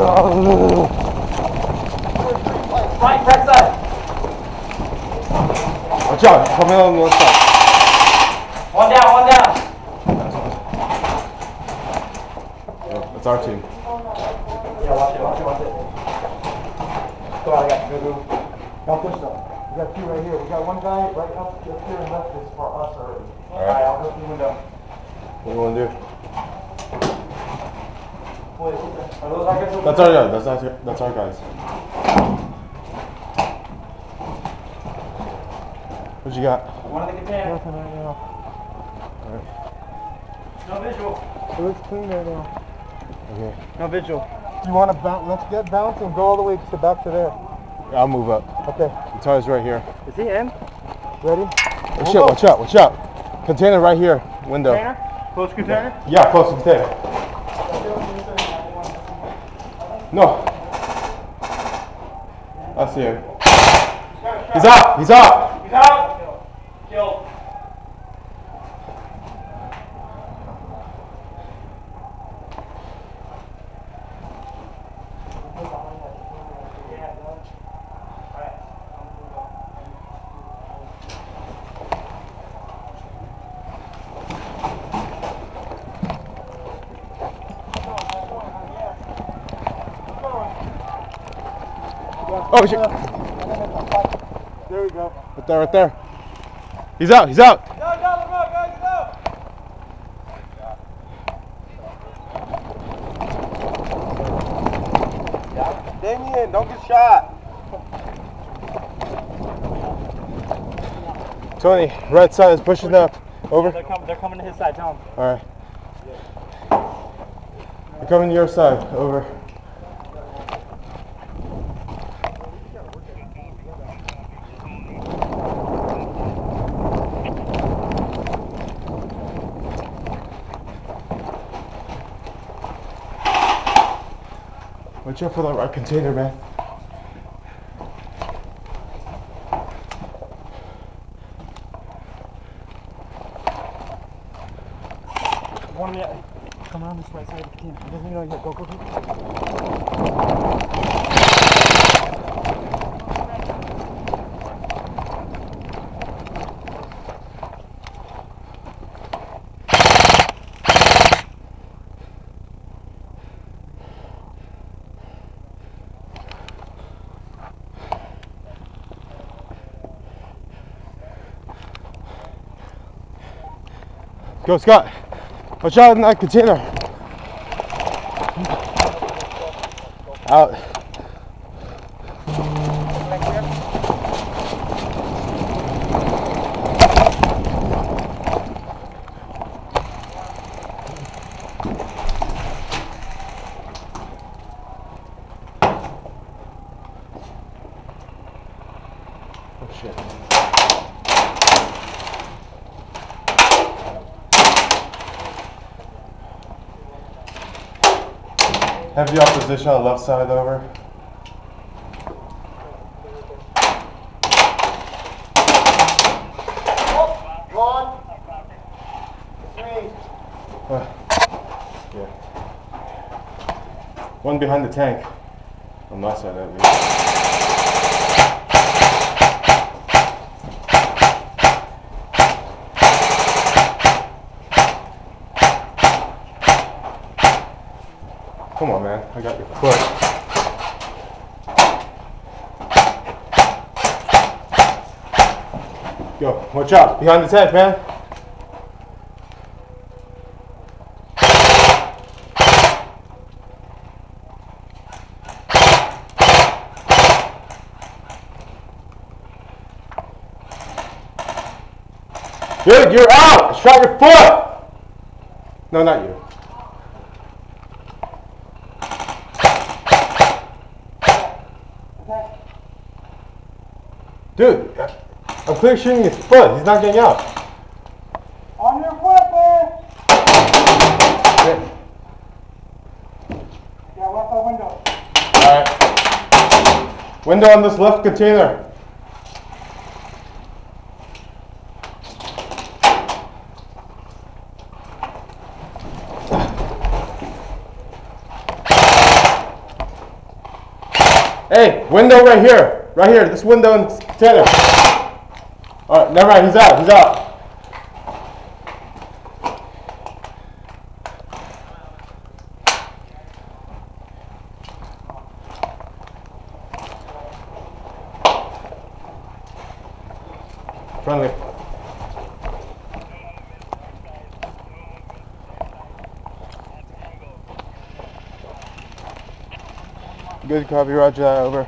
Right side. Watch out, coming on one side. One down, one down. Yeah, that's our team. Yeah, watch it, watch it, watch it. Come on, I got you. Go. Don't push them. We got two right here. We got one guy right up here and left is for us already. Alright, I'll go through the window. What do you want to do? Wait, are those our guys? That's our guys. That's our guys. What you got? One of the containers. Nothing right now. Alright. No visual. It looks clean right now. Okay. No visual. You want to bounce? Let's get bouncing. Go all the way to back to there. I'll move up. Okay. The tire's right here. Is he in? Ready? Oh shit, watch out, watch out. Container right here, window. Container? Close container? Yeah, close to container. No. I see him. He's out, he's out. He's out. Killed. Oh shit. There we go. Right there, right there. He's out, he's out. Go, guys, go. Damien, don't get shot. Tony, right side is pushing up. Over. They're coming to his side, tell him. Alright. They're coming to your side. Over. Watch out for that right container, man. One minute. Come around this right side of the team. He doesn't know yet. Go. Go, Scott. Watch out in that container. Out. Oh shit. Heavy opposition on the left side, over. One. Three. Yeah. One behind the tank. On my side, at least. Come on, man. I got your foot. Go. Watch out. Behind the tent, man. Dude, you're out. I shot your foot. No, not you. Dude, I'm clear shooting his foot. He's not getting out. On your foot, man. Yeah, left that window. Alright. Window on this left container. Hey, window right here. Right here. This window in this container. Alright, never mind. He's out. He's out. Friendly. Good copy, roger that, over.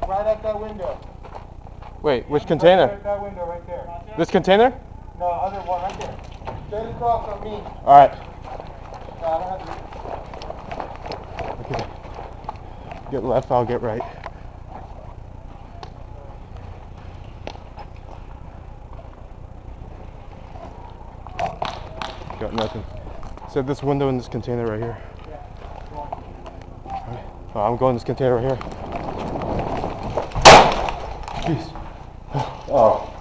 Right at that window. Wait, which container? Right at that window right there. This container? No, other one right there. Straight across from me. Alright. No, I don't have to. Okay. Get left, I'll get right. Got nothing. Said this window in this container right here. Right. Oh, I'm going in this container right here. Jeez. Oh.